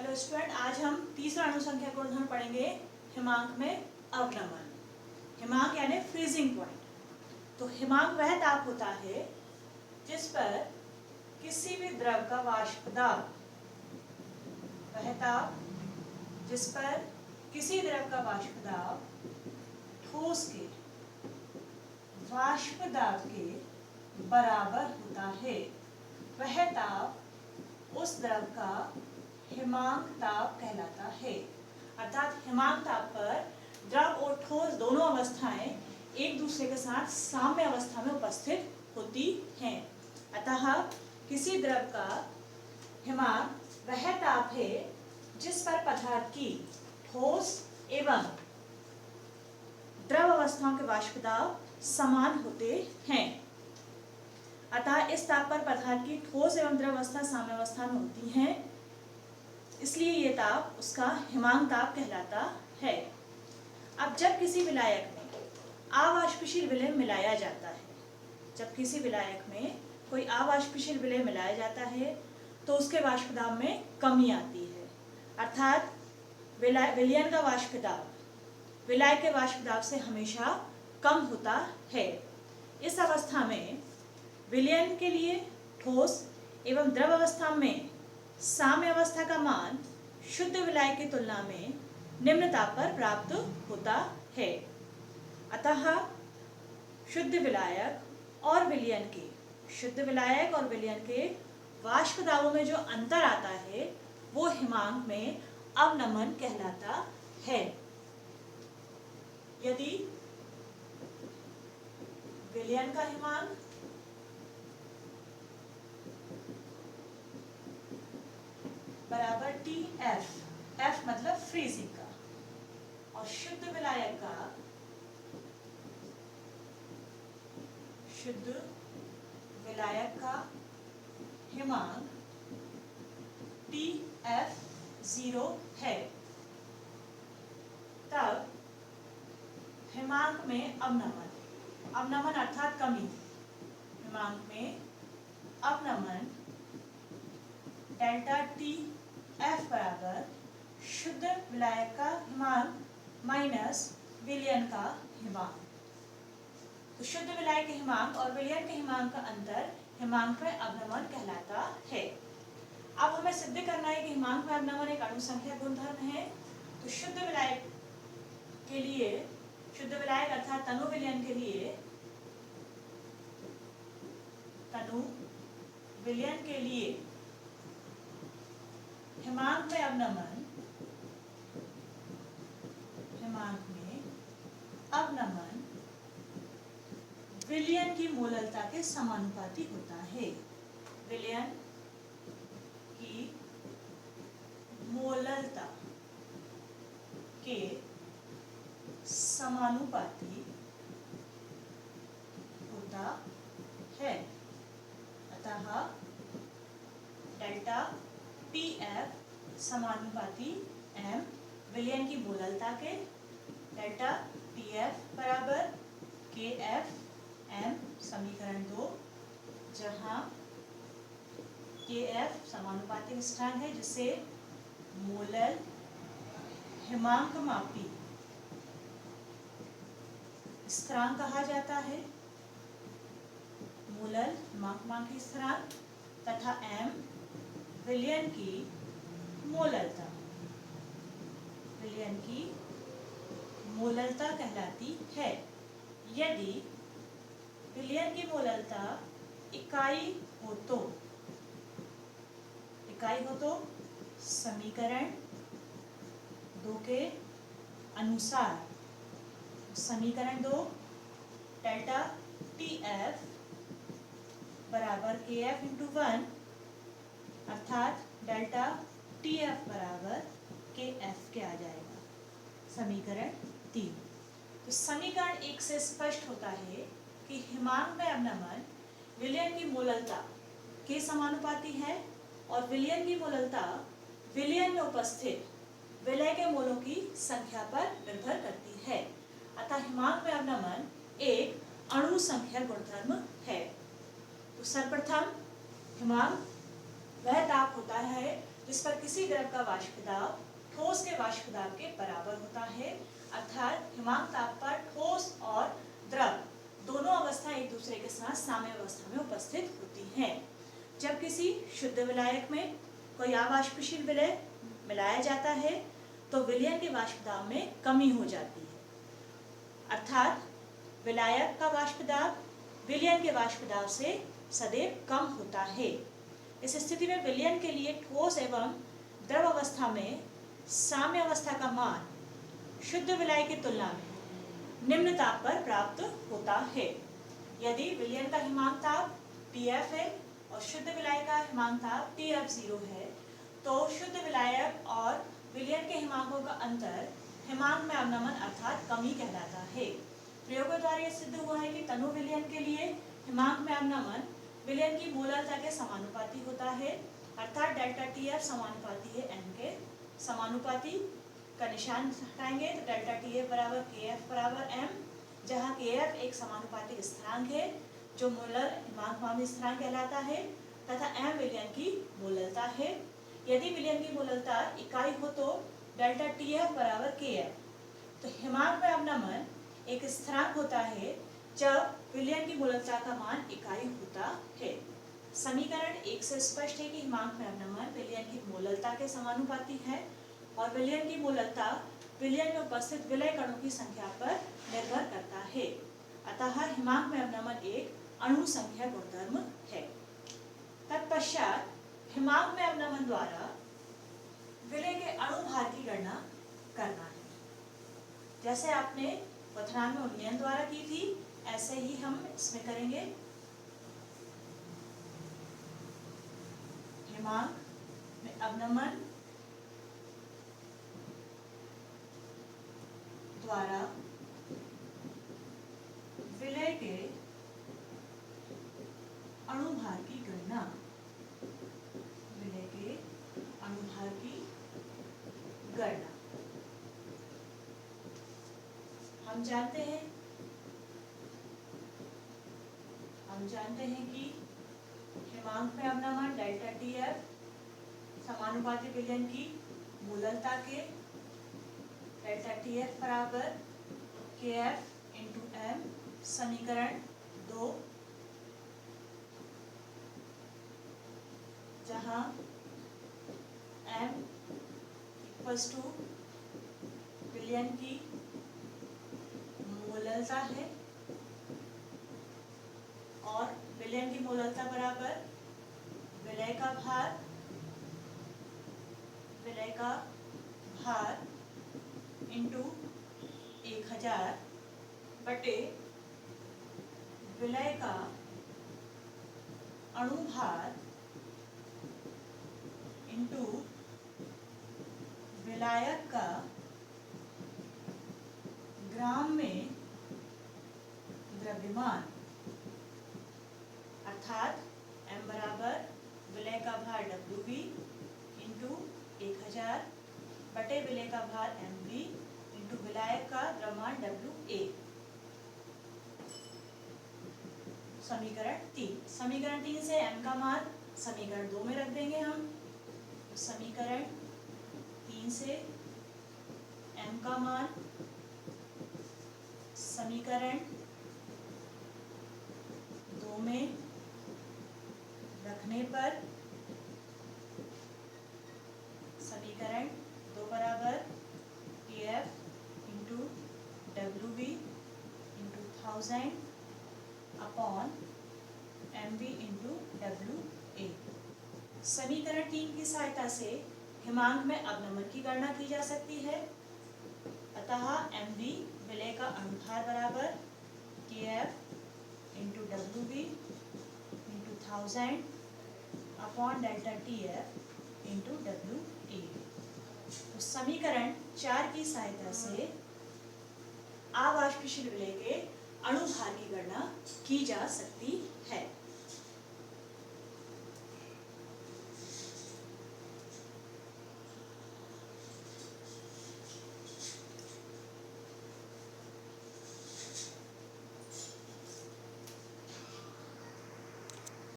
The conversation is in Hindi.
हेलो स्टूडेंट, आज हम तीसरा अणुसंख्या गुणधर्म पढ़ेंगे हिमांक में अवनमन। हिमांक यानी फ्रीजिंग पॉइंट। तो हिमांक वह ताप होता है जिस पर किसी भी द्रव का वाष्प दाब, वह ताप जिस पर किसी द्रव का वाष्प दाब ठोस के वाष्प दाब के बराबर होता है, वह ताप उस द्रव का हिमांक ताप कहलाता है। अर्थात हिमांक ताप पर द्रव और ठोस दोनों अवस्थाएं एक दूसरे के साथ साम्य अवस्था में उपस्थित होती हैं। अतः किसी द्रव का हिमांक वह ताप है जिस पर पदार्थ की ठोस एवं द्रव अवस्थाओं के वाष्प दाब समान होते हैं। अतः इस ताप पर पदार्थ की ठोस एवं द्रव अवस्था साम्य अवस्था में होती हैं, इसलिए ये ताप उसका हिमांक ताप कहलाता है। अब जब किसी विलायक में अवाष्पशील विलय मिलाया जाता है, जब किसी विलायक में कोई अवाष्पशील विलय मिलाया जाता है तो उसके वाष्प दाब में कमी आती है। अर्थात विलयन का वाष्प दाब विलायक के वाष्प दाब से हमेशा कम होता है। इस अवस्था में विलयन के लिए ठोस एवं द्रव अवस्था में साम्य अवस्था का मान शुद्ध विलायक की तुलना में निम्न ताप पर प्राप्त होता है। अतः शुद्ध विलायक और विलयन के वाष्प दाबों में जो अंतर आता है वो हिमांक में अवनमन कहलाता है। यदि विलयन का हिमांक बराबर TF, F मतलब फ्रीजिंग का, और शुद्ध विलायक का हिमांक TF0 है, तब हिमांक में अवनमन अर्थात कमी, हिमांक में अवनमन डेल्टा TF बराबर शुद्ध विलायक का हिमांक माइनस विलयन का हिमांक। तो शुद्ध विलायक के हिमांक और विलयन के हिमांक का अंतर हिमांक में अवनमन कहलाता है। अब हमें सिद्ध करना है कि हिमांक में अवनमन एक अणुसंख्या गुणधर्म है। तो शुद्ध विलायक अर्थात तनु विलयन के लिए हिमांक में अवनमन विलयन की मोललता के समानुपाती होता है। विलयन की मोललता के समानुपाती होता है। अतः डेल्टा TF समानुपाती M विलयन की मोललता के, डेल्टा TF बराबर KF M समीकरण 2, जहाँ KF समानुपातिक स्थिरांक है जिसे मोलल हिमांक मापी स्थिरांक कहा जाता है, मोलल हिमांक मापी स्थिरांक, तथा M विलयन की मोललता कहलाती है। यदि विलयन की मोललता इकाई हो तो समीकरण 2 के अनुसार, समीकरण 2 डेल्टा TF बराबर KF इंटू 1, अर्थात डेल्टा TF बराबर KF के आ जाएगा, समीकरण 3। तो समीकरण 1 से स्पष्ट होता है कि हिमांक में अवनमन विलयन की मोललता के समानुपाती है और विलयन की मोललता विलयन में उपस्थित विलय के मोलों की संख्या पर निर्भर करती है। अतः हिमांक में अवनमन एक अणु संख्या गुणधर्म है। तो सर्वप्रथम हिमांक वह ताप होता है जिस पर किसी द्रव का वाष्प दाब ठोस के वाष्प दाब के बराबर होता है, अर्थात हिमांक ताप पर ठोस और द्रव दोनों अवस्था एक दूसरे के साथ साम्य अवस्था में उपस्थित होती हैं। जब किसी शुद्ध विलायक में कोई अवाष्पशील विलय मिलाया जाता है तो विलयन के वाष्प दाब में कमी हो जाती है, अर्थात विलायक का वाष्प दाब विलयन के वाष्प दाब से सदैव कम होता है। इस स्थिति में विलयन के लिए ठोस एवं द्रव अवस्था में साम्य अवस्था का मान शुद्ध विलायक की तुलना में निम्न ताप पर प्राप्त होता है। यदि विलयन का हिमांक ताप Tf है और शुद्ध विलायक का हिमांक ताप Tf0 है तो शुद्ध विलायक और विलयन के हिमांकों का अंतर हिमांक में अवनमन अर्थात कमी कहलाता है। प्रयोगों द्वारा यह सिद्ध हुआ है कि तनु विलयन के लिए हिमांक में अवनमन विलयन की मोलरता के समानुपाती होता है, अर्थात डेल्टा Tf समानुपाती है n के समानुपाती। का निशान हटाएंगे तो डेल्टा Tf बराबर Kf बराबर m, जहाँ Kf एक समानुपातिक स्थिरांक है जो मोलर हिमांक मामूली स्थिरांक कहलाता है तथा m विलयन की मोलरता है। यदि विलयन की मोलरता इकाई हो तो डेल्टा Tf बराबर Kf। तो हिमांक में अवनमन एक स्थिरांक होता है जब विलयन की मोलरता का मान इकाई होता है। समीकरण 1 से स्पष्ट है कि हिमांक में अवनमन विलयन की मोलरता के समानुपाती है और विलयन की मोलरता विलयन में उपस्थित विलय कणों की संख्या पर निर्भर करता है, अतः हिमांक में अवनमन एक अणु संख्या गुणधर्म है। तत्पश्चात हिमांक में अवनमन द्वारा विलय के अणु भार की गणना करना है। जैसे आपने क्वथनांक में उन्नयन द्वारा की थी ऐसे ही हम इसमें करेंगे। हिमांक में अवनमन द्वारा विलय के अणुभार की गणना, विलय के अणुभार की गणना हम जानते हैं कि हिमांक में अवनमन डेल्टा Tf समानुपाती विलयन की मोलरता के डेल्टा Tf बराबर Kf इंटू m, समीकरण 2, जहाँ m इक्वल्स टू विलयन की मोलरता है और विलयन की मोलरता बराबर विलय का भार इंटू 1000 बटे विलय का अणुभार इंटू विलायक का ग्राम में द्रव्यमान, अर्थात m बराबर विलय का भार Wv इंटू 1000 बटे विलय का भार Mv इंटू विलायक का द्रव्यमान Wa। समीकरण 3 से m का मान समीकरण 2 में रख देंगे हम। तो समीकरण 3 से m का मान समीकरण 2 में रखने पर समीकरण 2 बराबर Kf into Wv into 1000 upon Mv into Wa। समीकरण 3 की सहायता से हिमांक में अवनमन की गणना की जा सकती है, अतः Mv विलय का अणुभार बराबर Kf into Wv into 1000 upon delta Tf into Wa। तो समीकरण 4 की सहायता से अवाष्पशील विलय के अणुभार की गणना की जा सकती